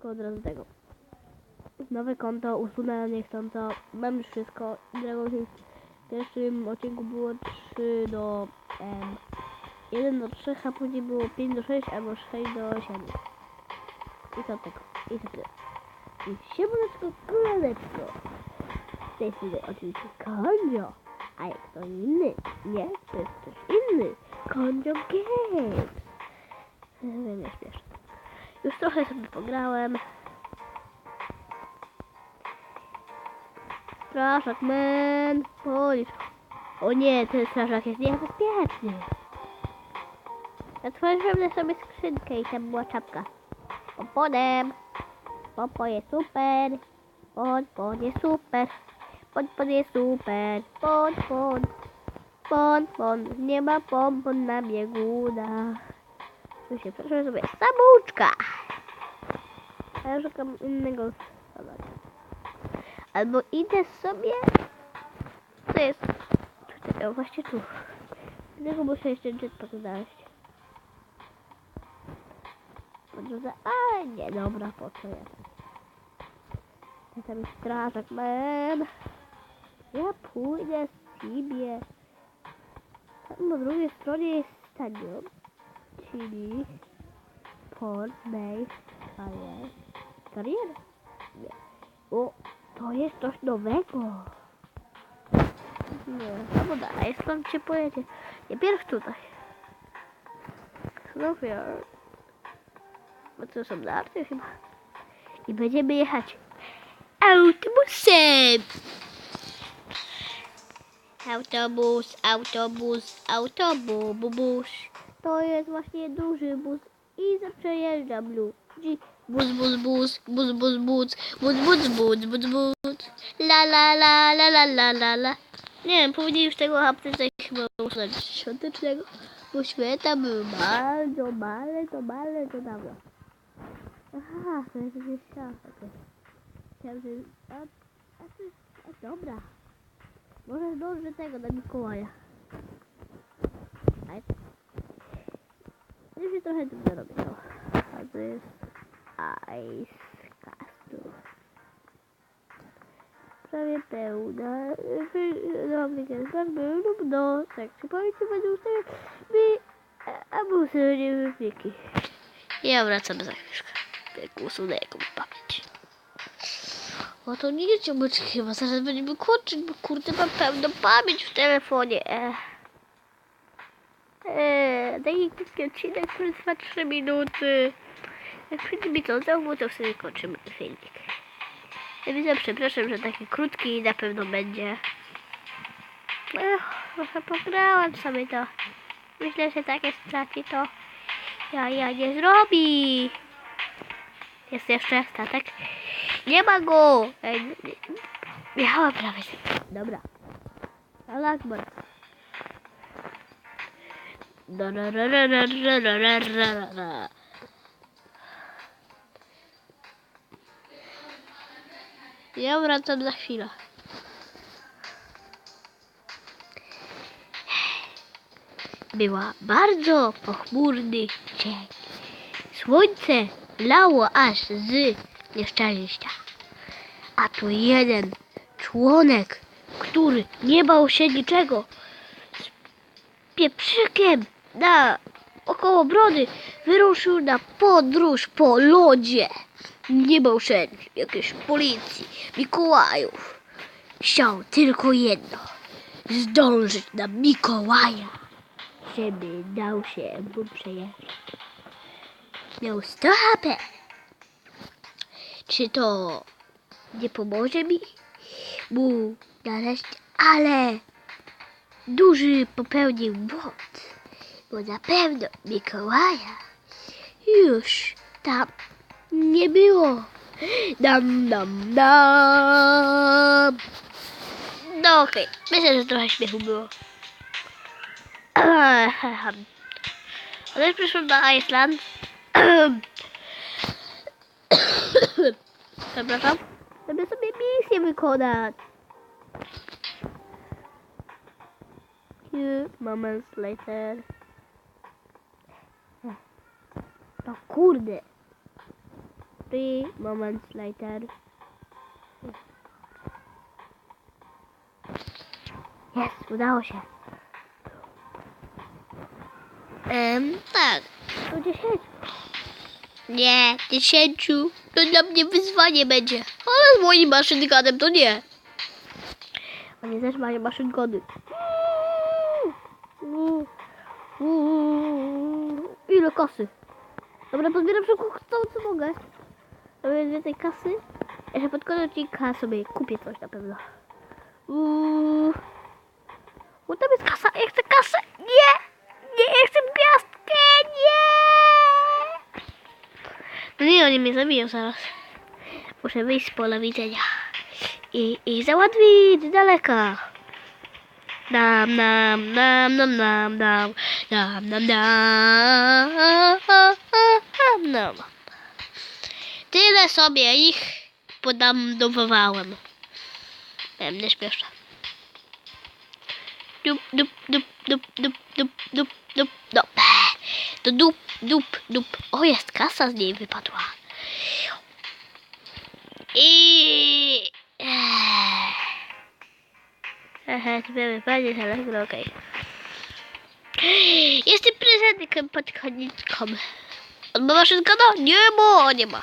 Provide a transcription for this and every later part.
tylko od razu tego. Nowe konto, usunę niechcąco, mam już wszystko. W pierwszym odcinku było 3 do 1 do 3, a później było 5 do 6 albo 6 do 7. I to tego. I to tyle. I siemaneczko, króleczko. W tej chwili oczywiście Kondzio. A jak to inny? Nie, to jest ktoś inny. Kondzio Games. Wiem, nie śmieszne. Już trochę sobie pograłem. Straszak, man. Policz. O nie, ten straszak jest niebezpieczny. Otworzymy sobie skrzynkę i tam była czapka. Pomponem. Pompo jest super. Pompon jest super. Pompon jest super. Pompon. Nie ma pompon na biegunach. Tu się proszę sobie samouczka. A ja szukam innego zadania. Albo idę sobie. Co jest? Tutaj, o właśnie tu. Dlatego muszę jeszcze jetpack znaleźć. Podrzucę. A nie, dobra, po co ja tam? Ja tam jest strażak, man. Ja pójdę z ciebie. Tam po drugiej stronie jest stadion. Czyli Port Base Kariera. Nie. O, to jest coś nowego. Nie, no dalej, skąd się pojedzie? Nie, pierw tutaj. Snowfield. Bo to są narty chyba. I będziemy jechać autobusem. Autobus. To jest właśnie duży bus i przejeżdżam ludzi. Bus. La. Nie wiem, powinien już tego apteczka chyba usunąć świątecznego, bo święta były bardzo dawno. Aha, to jest jakieś takie. Chciałem, że... Dobra. Może zdążę tego na Mikołaja. Już się trochę tu zarobię. A to jest Ice Castle. Prawie pełna. No, tak, czy powiedzmy będą ustawiać a busy nie wypieki. Ja wracam za chwilkę. Jak usunę jaką pamięć. O to nie jest ciągnąć chyba, zaraz będziemy kończyć, bo kurde mam pełną pamięć w telefonie. Taki krótki odcinek, który trwa 3 minuty. Jak przyjdzie mi to znowu, to wtedy kończymy filmik. Ja widzę, przepraszam, że taki krótki na pewno będzie. Trochę pograłam sobie to. Myślę, że takie straci to ja nie zrobi. Jest jeszcze statek. Nie ma go! Miałam prawie. Dobra. Alakbar. Ja wracam za chwilę. Była bardzo pochmurny dzień. Słońce lało aż z nieszczęścia. A tu jeden członek, który nie bał się niczego, z pieprzykiem na około brody wyruszył na podróż po lodzie. Nie bał się jakiejś policji, Mikołajów. Chciał tylko jedno, zdążyć na Mikołaja, żeby dał się mu przejeżdżać. Miał 100 HP. Czy to nie pomoże mu znaleźć, ale duży popełnił błąd, bo na pewno Mikołaja już tam nie było. Dam. No okej, myślę, że trochę śmiechu było. Ale już przyszłam na Iceland. Przepraszam. Żeby sobie misję wykonać. Few moments later. No kurde. 3 moments later. Jest, udało się. Tak. To 10. Nie, 10. To dla mnie wyzwanie będzie. Ale z moim maszynganem to nie. Oni też mają maszyn-gony. Ile kasy? Dobra, pozbieram szybko całą co mogę. Robię więcej kasy. Jeszcze pod koniec odcinka sobie kupię coś na pewno. Bo tam jest kasa, ja chcę kasę. Nie! Nie, ja chcę gwiazdkę, nie! No nie, oni mnie zabiją zaraz. Muszę wyjść z pola widzenia. I ich załatwić z daleka. Nam, nam, nam, nam, nam, nam, nam, nam, nam, nam. Tyle sobie ich podamdowałem. Nie śmieszne. Dup, dup, dup, dup, dup, dup, dup, dup, dup. To dup, dup, dup. O, jest kasa z niej wypadła. I... Chyba wypadnie, ale chyba okej. Jestem prezentem pod koniczką. On ma maszynkę? No? Nie ma, nie ma.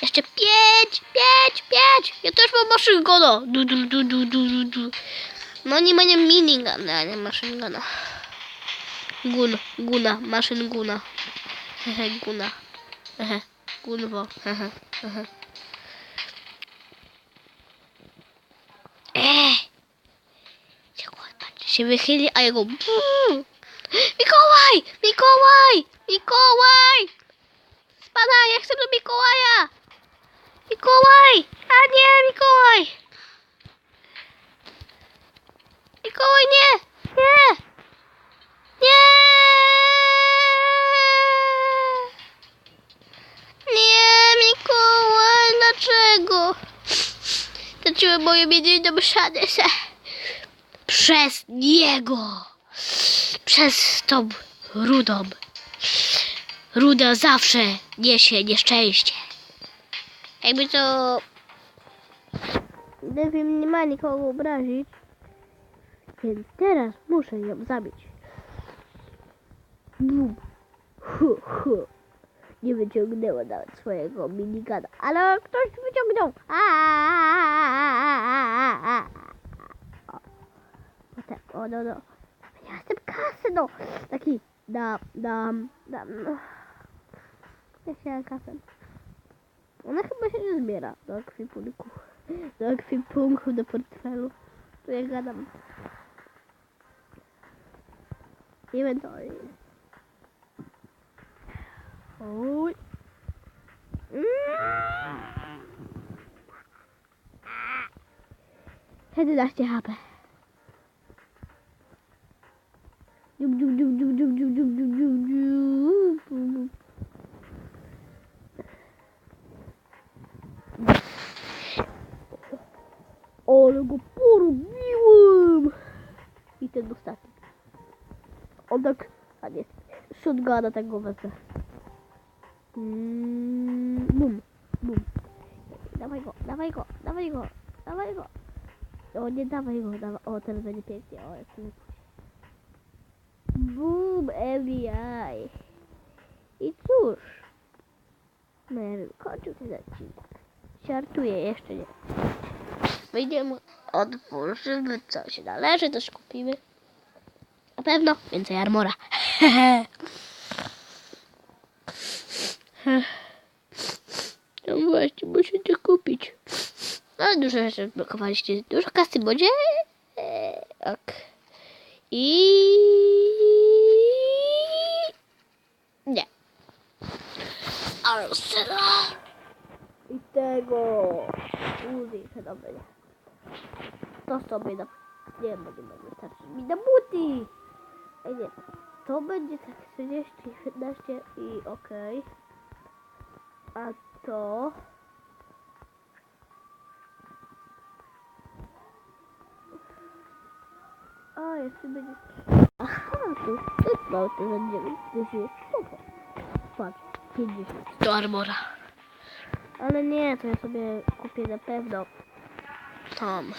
Jeszcze 5. Ja też mam maszynkę, no. Du. No nie mają minigana, a nie maszynka. Guna, maszyn guna. Guna. Gunwo. Się wychyli, a jego... Mikołaj! Spadaj, ja chcę do Mikołaja! Mikołaj! A nie, Mikołaj! Mikołaj, nie! Nie, Mikołaj, dlaczego? Dlaczego moje mieć do mszany? Przez niego! Przez tą rudą. Ruda zawsze niesie nieszczęście. Jakby to... Ten film nie ma nikogo obrazić, więc teraz muszę ją zabić. Bum. Nie wyciągnęła nawet swojego minigana, ale ktoś wyciągnął. O, no. Ja chcę kasy, no. Taki, dam. Ja chciałem kasę. Ona chyba się nie zbiera do ekwipunku. Do ekwipunku, do portfelu. Tu ja gadam. Inventory. Oj. 11 HP. Ale go porobiłem! I ten ostatni. On tak... A nie. Shotguna tego wezmę. Bum. Dawaj go. O, nie dawaj go. O, teraz będzie pięknie. O, jest Boom, FBI. I cóż. No ja wiem, kończył ten odcinek. Żartuję, jeszcze nie. Wyjdziemy, otworzymy co się należy, coś kupimy. Na pewno więcej armora. No właśnie, muszę to kupić. No dużo rzeczy blokowaliście. Dużo kasy będzie? Ok. Nie. Arsenal. I tego. Uzi, to dobre. To sobie na... Nie, bo nie mogę wystarczyć mi na buty. Ej, nie. To będzie tak 40, 15 i okej. A to... A, jeszcze będzie... Aha, tu jest mało, to za 9. To jest spoko. Patrz, 50. Do armora. Ale nie, to ja sobie kupię na pewno. Tam.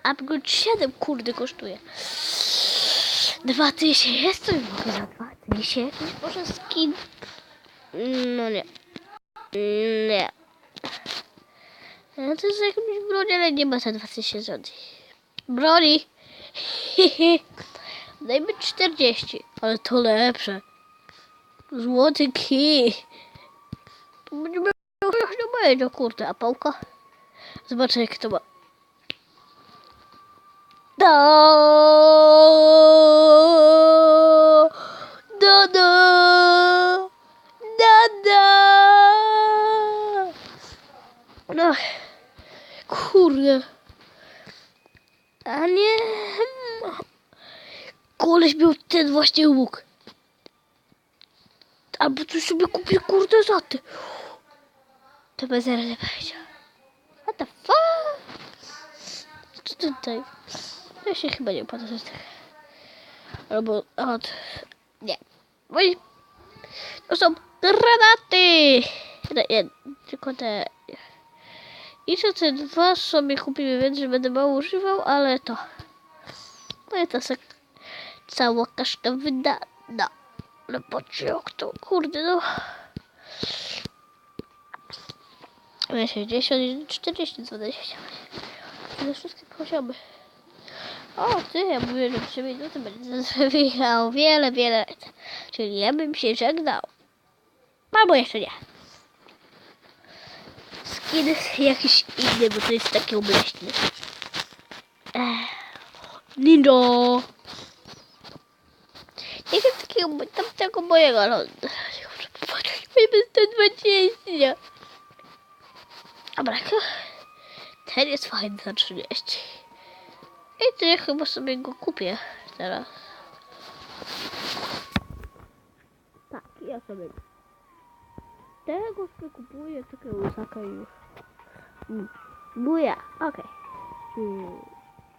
Upgrade 7, kurde, kosztuje. 2000, jest coś w ogóle za 2000? Jakiś może skin? No nie. Nie. No to jest jakimś broni, ale nie ma za 2000 zł. Broni! Dajmy 40, ale to lepsze. Złoty kij. To będzie miał coś do mojego, kurde, a pałka? Zobaczę jak to ma. Da, da, da, da, da. No, kurde. A nie. Koleś miał ten właśnie łuk. Albo coś sobie kupię, kurde, za ty. To bez zaraz powiedział. What the fuck? Co tutaj? Ja się chyba nie opłaca z tego. Albo nie. Oj. To są granaty! Nie, tylko te. I co te dwa sobie kupimy, więc że będę mało używał, ale to. No i to jest cała kaszka wydana. No patrzcie jak to, kurde no. 60, 40, 20. Te wszystkie poziomy. O, ty, ja mówię, że 3 minuty będzie zwijał wiele, wiele lat. Czyli ja bym się żegnał. Albo jeszcze nie. Skin jakiś inny, bo to jest taki obleśny. Ninja! Nie wiem takiego, tamtego mojego, ale... Mamy 120. Dobra, ten jest fajny za 30. I to ja chyba sobie go kupię teraz. Tak, ja sobie tego sobie kupuję, takiego łysaka i już. Buja, okej.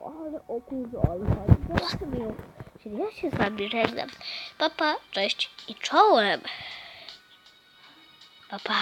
Ale o kurde, ale fajnie. Zaraz sobie ją. Czyli ja się z wami żegnam. Papa, cześć i czołem. Papa.